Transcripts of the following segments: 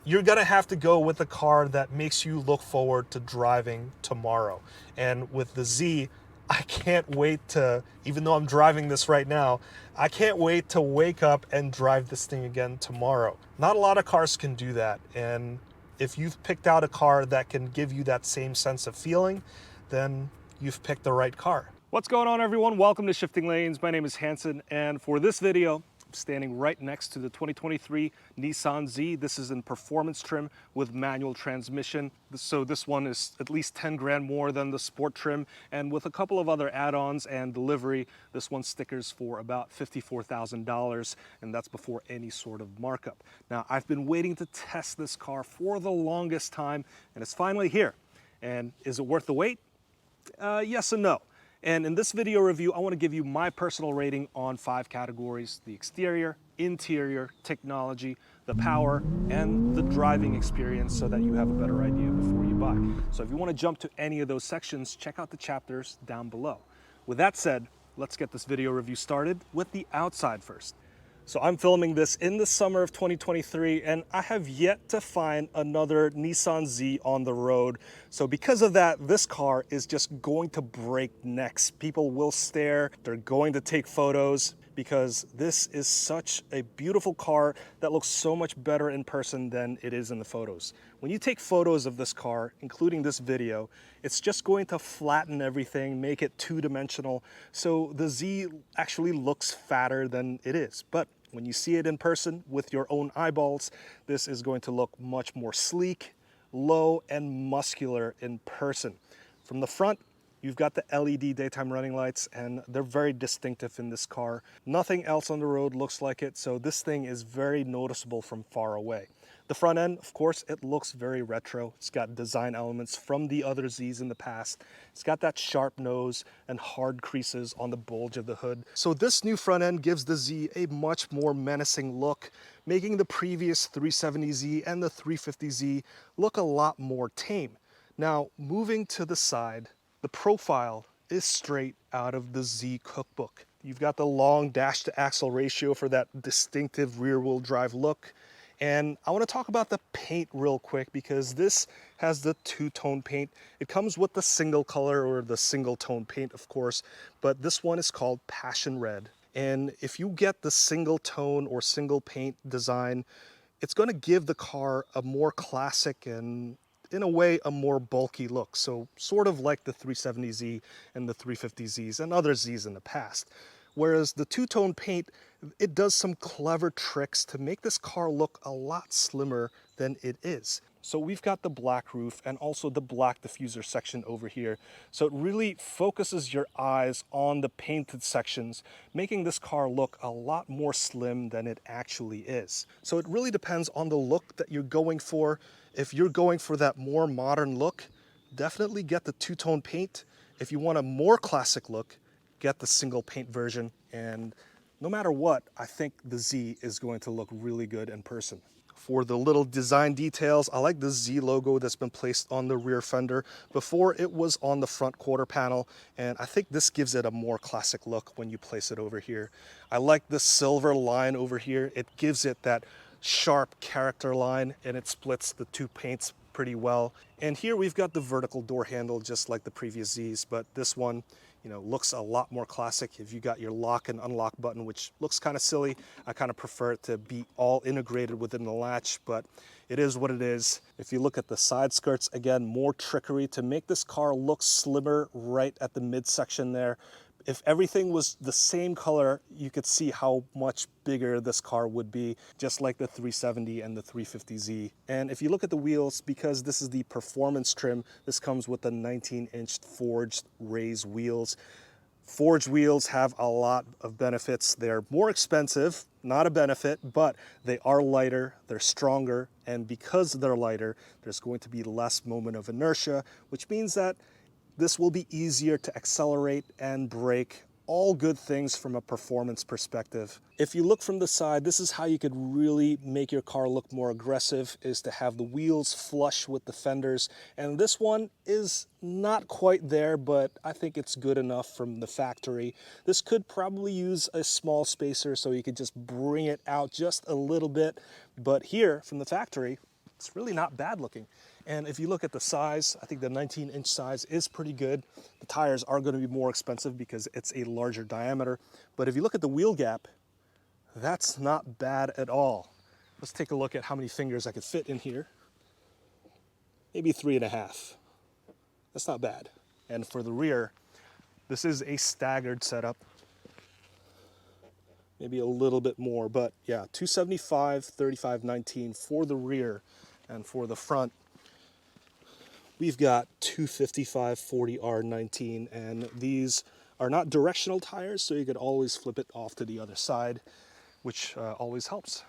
you're gonna have to go with a car that makes you look forward to driving tomorrow. And with the Z, I can't wait to, even though I'm driving this right now, I can't wait to wake up and drive this thing again tomorrow. Not a lot of cars can do that. And if you've picked out a car that can give you that same sense of feeling, then you've picked the right car. What's going on, everyone? Welcome to Shifting Lanes. My name is Hanson, and for this video, I'm standing right next to the 2023 Nissan Z. This is in performance trim with manual transmission. So this one is at least 10 grand more than the sport trim, and with a couple of other add-ons and delivery, this one stickers for about $54,000, and that's before any sort of markup. Now, I've been waiting to test this car for the longest time, and it's finally here. And is it worth the wait? Yes and no. And in this video review, I want to give you my personal rating on 5 categories: the exterior, interior, technology, the power, and the driving experience, so that you have a better idea before you buy. So if you want to jump to any of those sections, check out the chapters down below. With that said, let's get this video review started with the outside first. So I'm filming this in the summer of 2023, and I have yet to find another Nissan Z on the road. So because of that, this car is just going to break necks. People will stare, they're going to take photos, because this is such a beautiful car that looks so much better in person than it is in the photos. When you take photos of this car, including this video, it's just going to flatten everything, make it two-dimensional. So the Z actually looks fatter than it is. But when you see it in person with your own eyeballs, this is going to look much more sleek, low, and muscular in person. From the front, you've got the LED daytime running lights, and they're very distinctive in this car. Nothing else on the road looks like it, so this thing is very noticeable from far away. The front end, of course, it looks very retro. It's got design elements from the other Zs in the past. It's got that sharp nose and hard creases on the bulge of the hood. So this new front end gives the Z a much more menacing look, making the previous 370Z and the 350Z look a lot more tame. Now, moving to the side, the profile is straight out of the Z cookbook. You've got the long dash to axle ratio for that distinctive rear wheel drive look. And I want to talk about the paint real quick, because this has the two-tone paint. It comes with the single color, or the single tone paint, of course, but this one is called Passion Red. And if you get the single tone or single paint design, it's going to give the car a more classic and, in a way, a more bulky look. So sort of like the 370Z and the 350Zs and other Zs in the past. Whereas the two-tone paint, it does some clever tricks to make this car look a lot slimmer than it is. So we've got the black roof and also the black diffuser section over here. So it really focuses your eyes on the painted sections, making this car look a lot more slim than it actually is. So it really depends on the look that you're going for. If you're going for that more modern look, definitely get the two-tone paint. If you want a more classic look, get the single paint version. And no matter what, I think the Z is going to look really good in person. For the little design details, I like the Z logo that's been placed on the rear fender. Before, it was on the front quarter panel, and I think this gives it a more classic look when you place it over here. I like the silver line over here. It gives it that sharp character line, and it splits the two paints pretty well. And here we've got the vertical door handle, just like the previous Zs, but this one, looks a lot more classic. If you got your lock and unlock button, which looks kind of silly, I kind of prefer it to be all integrated within the latch, but it is what it is. If you look at the side skirts, again, more trickery to make this car look slimmer right at the midsection there. If everything was the same color, you could see how much bigger this car would be, just like the 370 and the 350Z. And if you look at the wheels, because this is the performance trim, this comes with the 19-inch forged raised wheels. Forged wheels have a lot of benefits. They're more expensive, not a benefit, but they are lighter, they're stronger, and because they're lighter, there's going to be less moment of inertia, which means that this will be easier to accelerate and brake. All good things from a performance perspective. If you look from the side, this is how you could really make your car look more aggressive, is to have the wheels flush with the fenders. And this one is not quite there, but I think it's good enough from the factory. This could probably use a small spacer, so you could just bring it out just a little bit. But here from the factory, it's really not bad looking. And if you look at the size, I think the 19-inch size is pretty good. The tires are going to be more expensive because it's a larger diameter. But if you look at the wheel gap, that's not bad at all. Let's take a look at how many fingers I could fit in here. Maybe 3.5. That's not bad. And for the rear, this is a staggered setup. Maybe a little bit more, but yeah, 275, 35, 19 for the rear. And for the front, we've got 255, 40R 19, and these are not directional tires, so you could always flip it off to the other side, which always helps.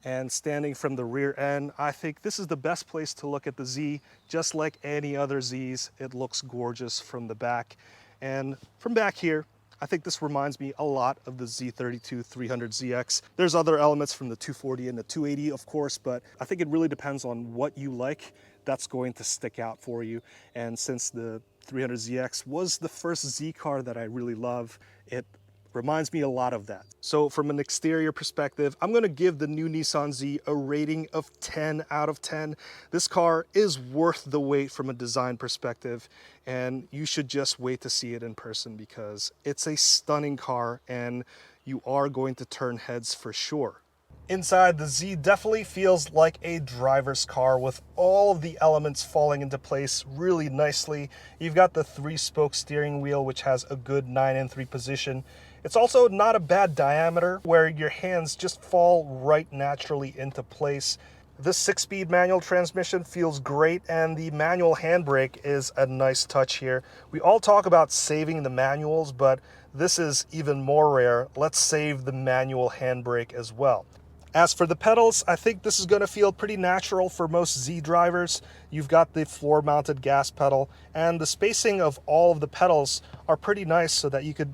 And standing from the rear end, I think this is the best place to look at the Z. Just like any other Zs, it looks gorgeous from the back. And from back here, I think this reminds me a lot of the Z32 300ZX. There's other elements from the 240 and the 280, of course, but I think it really depends on what you like. That's going to stick out for you. And since the 300ZX was the first Z car that I really love, it reminds me a lot of that. So from an exterior perspective, I'm gonna give the new Nissan Z a rating of 10 out of 10. This car is worth the wait from a design perspective, and you should just wait to see it in person because it's a stunning car and you are going to turn heads for sure. Inside, the Z definitely feels like a driver's car with all of the elements falling into place really nicely. You've got the 3-spoke steering wheel, which has a good 9-3 position. It's also not a bad diameter where your hands just fall right naturally into place. The 6-speed manual transmission feels great, and the manual handbrake is a nice touch here. We all talk about saving the manuals, but this is even more rare. Let's save the manual handbrake as well. As for the pedals, I think this is going to feel pretty natural for most Z drivers. You've got the floor-mounted gas pedal, and the spacing of all of the pedals are pretty nice so that you could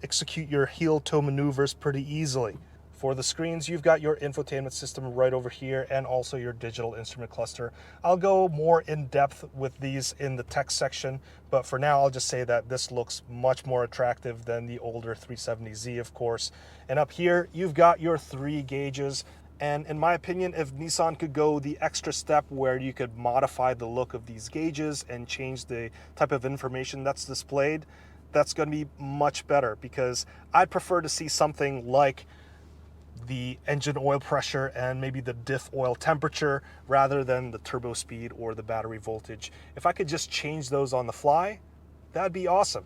execute your heel-toe maneuvers pretty easily. For the screens, you've got your infotainment system right over here and also your digital instrument cluster. I'll go more in depth with these in the tech section, but for now I'll just say that this looks much more attractive than the older 370Z, of course. And up here, you've got your 3 gauges. And in my opinion, if Nissan could go the extra step where you could modify the look of these gauges and change the type of information that's displayed, that's going to be much better, because I'd prefer to see something like the engine oil pressure and maybe the diff oil temperature rather than the turbo speed or the battery voltage. If I could just change those on the fly, that'd be awesome.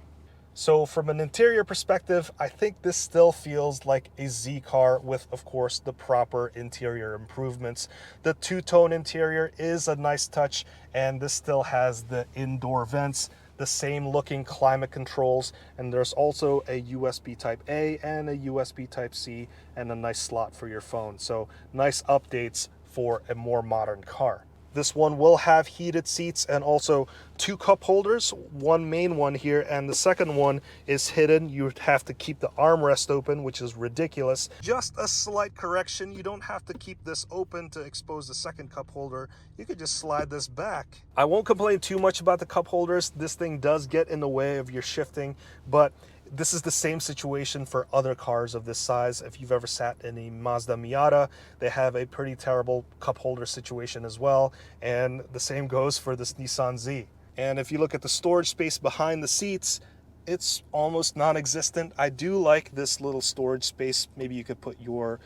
So from an interior perspective, I think this still feels like a Z car with, of course, the proper interior improvements. The 2-tone interior is a nice touch, and this still has the indoor vents, the same looking climate controls, and there's also a USB type A and a USB type C and a nice slot for your phone. So nice updates for a more modern car. This one will have heated seats and also 2 cup holders, one main one here, and the second one is hidden. You would have to keep the armrest open, which is ridiculous. Just a slight correction, you don't have to keep this open to expose the second cup holder. You could just slide this back. I won't complain too much about the cup holders. This thing does get in the way of your shifting, but this is the same situation for other cars of this size. If you've ever sat in a Mazda Miata, they have a pretty terrible cup holder situation as well. And the same goes for this Nissan Z. And if you look at the storage space behind the seats, it's almost non-existent. I do like this little storage space. Maybe you could put your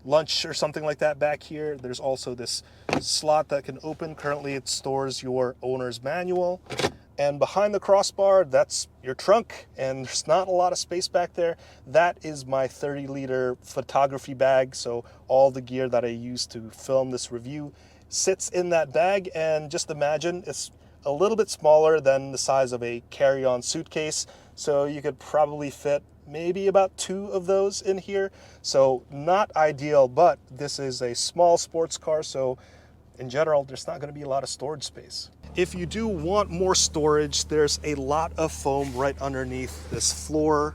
lunch or something like that back here. There's also this slot that can open. Currently it stores your owner's manual. And behind the crossbar, that's your trunk, and there's not a lot of space back there. That is my 30-liter photography bag, so all the gear that I use to film this review sits in that bag, and just imagine it's a little bit smaller than the size of a carry-on suitcase, so you could probably fit maybe about 2 of those in here. So not ideal, but this is a small sports car, so in general, there's not going to be a lot of storage space. If you do want more storage, there's a lot of foam right underneath this floor.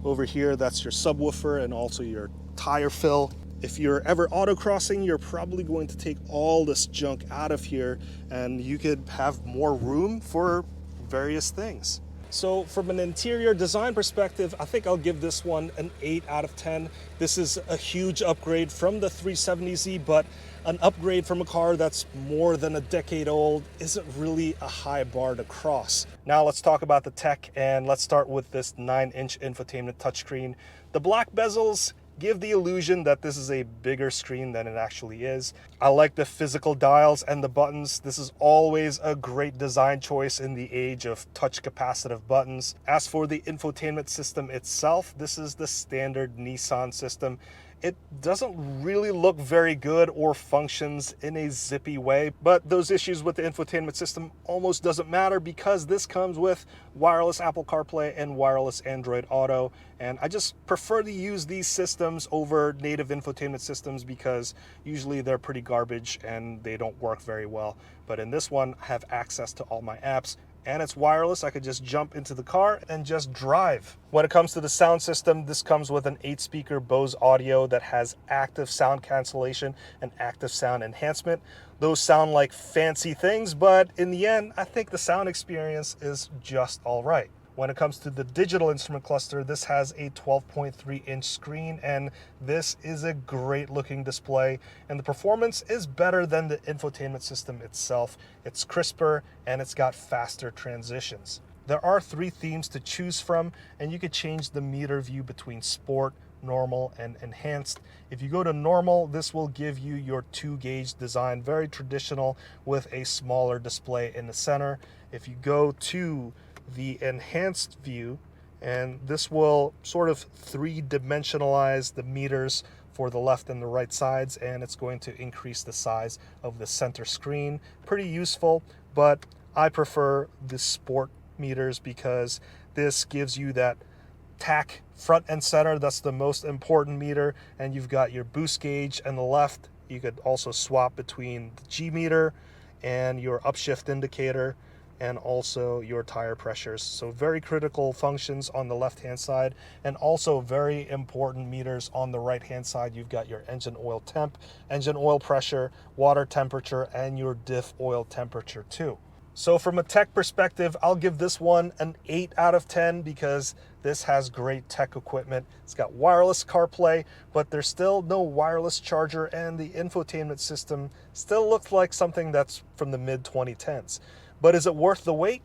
Over here, that's your subwoofer and also your tire fill. If you're ever autocrossing, you're probably going to take all this junk out of here and you could have more room for various things. So from an interior design perspective, I think I'll give this one an 8 out of 10. This is a huge upgrade from the 370Z, but an upgrade from a car that's more than a decade old isn't really a high bar to cross. Now let's talk about the tech, and let's start with this 9-inch infotainment touchscreen. The black bezels give the illusion that this is a bigger screen than it actually is. I like the physical dials and the buttons. This is always a great design choice in the age of touch capacitive buttons. As for the infotainment system itself, this is the standard Nissan system. It doesn't really look very good or functions in a zippy way, but those issues with the infotainment system almost doesn't matter because this comes with wireless Apple CarPlay and wireless Android Auto, and I just prefer to use these systems over native infotainment systems because usually they're pretty garbage and they don't work very well. But in this one, I have access to all my apps, and it's wireless. I could just jump into the car and just drive. When it comes to the sound system, this comes with an 8-speaker Bose audio that has active sound cancellation and active sound enhancement. Those sound like fancy things, but in the end, I think the sound experience is just all right. When it comes to the digital instrument cluster, this has a 12.3-inch screen, and this is a great looking display, and the performance is better than the infotainment system itself. It's crisper and it's got faster transitions. There are 3 themes to choose from, and you could change the meter view between sport, normal, and enhanced. If you go to normal, this will give you your 2-gauge design, very traditional, with a smaller display in the center. If you go to the enhanced view, and this will sort of 3-dimensionalize the meters for the left and the right sides, and it's going to increase the size of the center screen. Pretty useful, but I prefer the sport meters because this gives you that tack front and center. That's the most important meter, and you've got your boost gauge on the left. You could also swap between the G meter and your upshift indicator and also your tire pressures. So very critical functions on the left hand side, and also very important meters on the right hand side. You've got your engine oil temp, engine oil pressure, water temperature, and your diff oil temperature too. So from a tech perspective, I'll give this one an 8 out of 10 because this has great tech equipment. It's got wireless CarPlay, but there's still no wireless charger, and the infotainment system still looks like something that's from the mid-2010s. But is it worth the wait?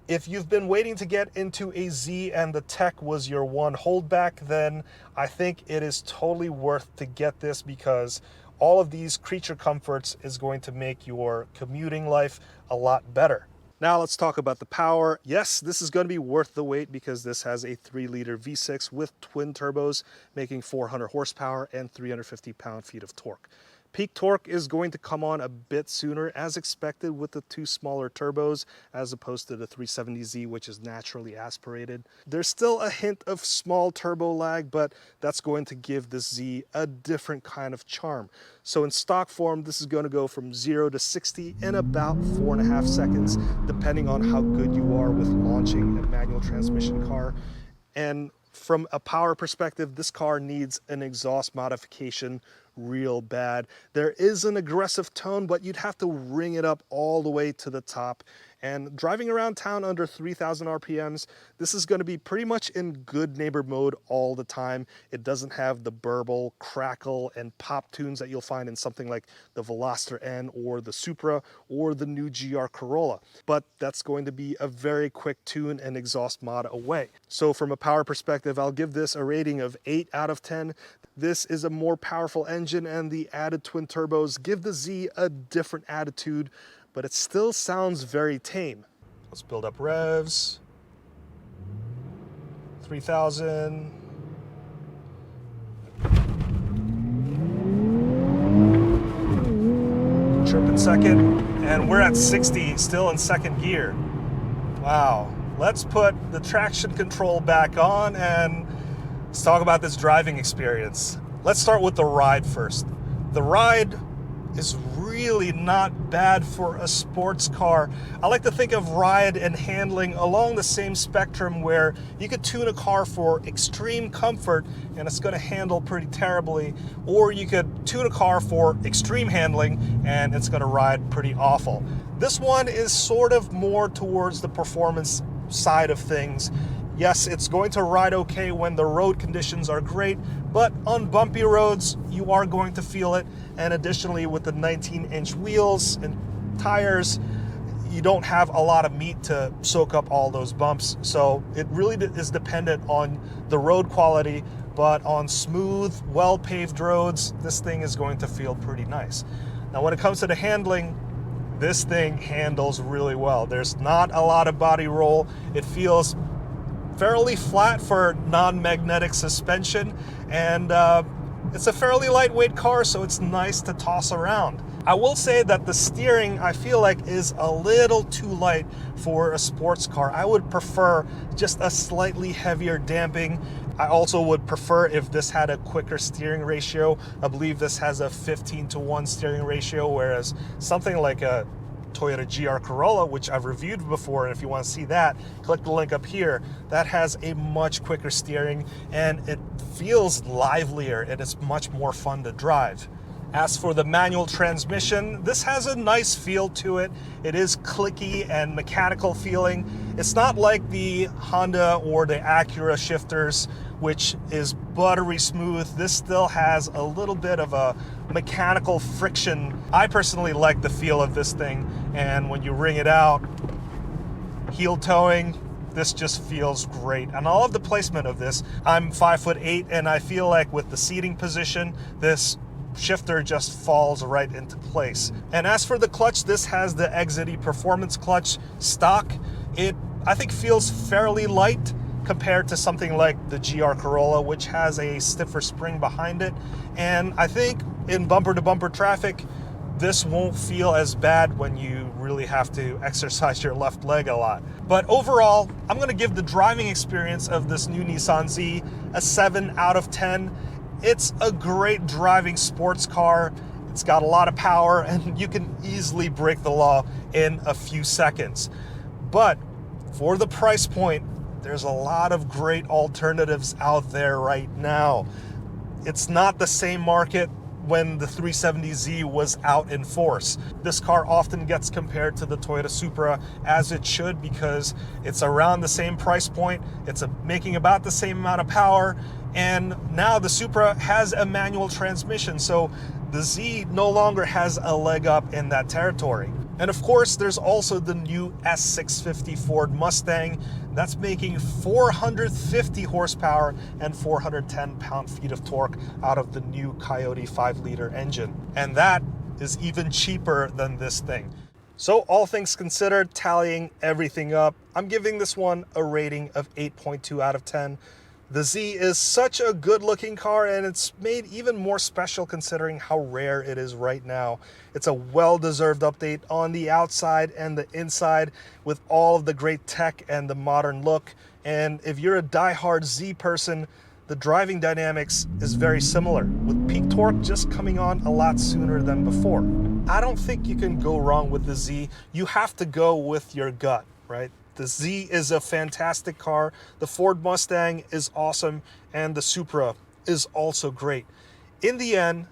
If you've been waiting to get into a Z and the tech was your one holdback, then I think it is totally worth to get this because all of these creature comforts is going to make your commuting life a lot better. Now let's talk about the power. Yes, this is going to be worth the wait because this has a 3-liter V6 with twin turbos, making 400 horsepower and 350 pound-feet of torque. Peak torque is going to come on a bit sooner as expected with the 2 smaller turbos as opposed to the 370Z, which is naturally aspirated. There's still a hint of small turbo lag, but that's going to give the Z a different kind of charm. So in stock form, this is going to go from 0 to 60 in about 4.5 seconds, depending on how good you are with launching a manual transmission car. And from a power perspective, this car needs an exhaust modification real bad. There is an aggressive tone, but you'd have to ring it up all the way to the top. And driving around town under 3,000 RPMs, this is going to be pretty much in good neighbor mode all the time. It doesn't have the burble, crackle, and pop tunes that you'll find in something like the Veloster N or the Supra or the new GR Corolla. But that's going to be a very quick tune and exhaust mod away. So from a power perspective, I'll give this a rating of 8 out of 10. This is a more powerful engine, and the added twin turbos give the Z a different attitude, but it still sounds very tame. Let's build up revs. 3,000. Trip in second, and we're at 60, still in second gear. Wow. Let's put the traction control back on and let's talk about this driving experience. Let's start with the ride first. The ride is really not bad for a sports car. I like to think of ride and handling along the same spectrum where you could tune a car for extreme comfort and it's going to handle pretty terribly, or you could tune a car for extreme handling and it's going to ride pretty awful. This one is sort of more towards the performance side of things. Yes, it's going to ride okay when the road conditions are great, but on bumpy roads, you are going to feel it. And additionally, with the 19-inch wheels and tires, you don't have a lot of meat to soak up all those bumps. So it really is dependent on the road quality, but on smooth, well-paved roads, this thing is going to feel pretty nice. Now, when it comes to the handling, this thing handles really well. There's not a lot of body roll. It feels fairly flat for non-magnetic suspension, and it's a fairly lightweight car, so it's nice to toss around. I will say that the steering, I feel like, is a little too light for a sports car. I would prefer just a slightly heavier damping. I also would prefer if this had a quicker steering ratio. I believe this has a 15:1 steering ratio, whereas something like a Toyota GR Corolla, which I've reviewed before, and if you want to see that, click the link up here. That has a much quicker steering, and it feels livelier, and it's much more fun to drive. As for the manual transmission, this has a nice feel to it. It is clicky and mechanical feeling. It's not like the Honda or the Acura shifters, which is buttery smooth. This still has a little bit of a mechanical friction. I personally like the feel of this thing, and when you ring it out, heel towing, this just feels great. And I love the placement of this. I'm 5'8", and I feel like with the seating position, this shifter just falls right into place. And as for the clutch, this has the Exity Performance clutch stock. It, I think, feels fairly light compared to something like the GR Corolla, which has a stiffer spring behind it. And I think in bumper-to-bumper traffic, this won't feel as bad when you really have to exercise your left leg a lot. But overall, I'm going to give the driving experience of this new Nissan Z a 7 out of 10. It's a great driving sports car. It's got a lot of power, and you can easily break the law in a few seconds. But for the price point, there's a lot of great alternatives out there right now. It's not the same market when the 370Z was out in force. This car often gets compared to the Toyota Supra, as it should, because it's around the same price point, it's making about the same amount of power, and now the Supra has a manual transmission, so the Z no longer has a leg up in that territory. And of course, there's also the new S650 Ford Mustang that's making 450 horsepower and 410 pound-feet of torque out of the new Coyote 5-liter engine. And that is even cheaper than this thing. So all things considered, tallying everything up, I'm giving this one a rating of 8.2 out of 10. The Z is such a good-looking car, and it's made even more special considering how rare it is right now. It's a well-deserved update on the outside and the inside with all of the great tech and the modern look. And if you're a die-hard Z person, the driving dynamics is very similar, with peak torque just coming on a lot sooner than before. I don't think you can go wrong with the Z. You have to go with your gut, right? The Z is a fantastic car, the Ford Mustang is awesome, and the Supra is also great. In the end,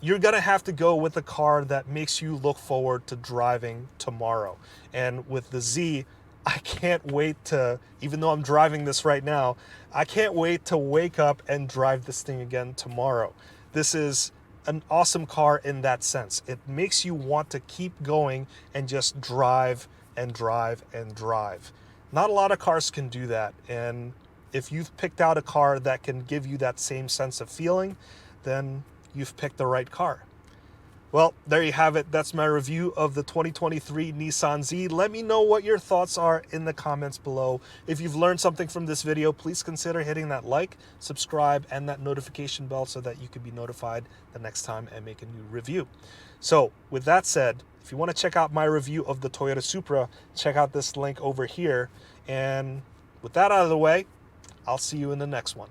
you're gonna have to go with a car that makes you look forward to driving tomorrow. And with the Z, I can't wait to, even though I'm driving this right now, I can't wait to wake up and drive this thing again tomorrow. This is an awesome car in that sense. It makes you want to keep going and just drive and drive and drive. Not a lot of cars can do that, and if you've picked out a car that can give you that same sense of feeling, then you've picked the right car. Well, there you have it. That's my review of the 2023 Nissan Z. Let me know what your thoughts are in the comments below. If you've learned something from this video, please consider hitting that like, subscribe, and that notification bell so that you can be notified the next time I make a new review. So with that said, if you want to check out my review of the Toyota Supra, check out this link over here. And with that out of the way, I'll see you in the next one.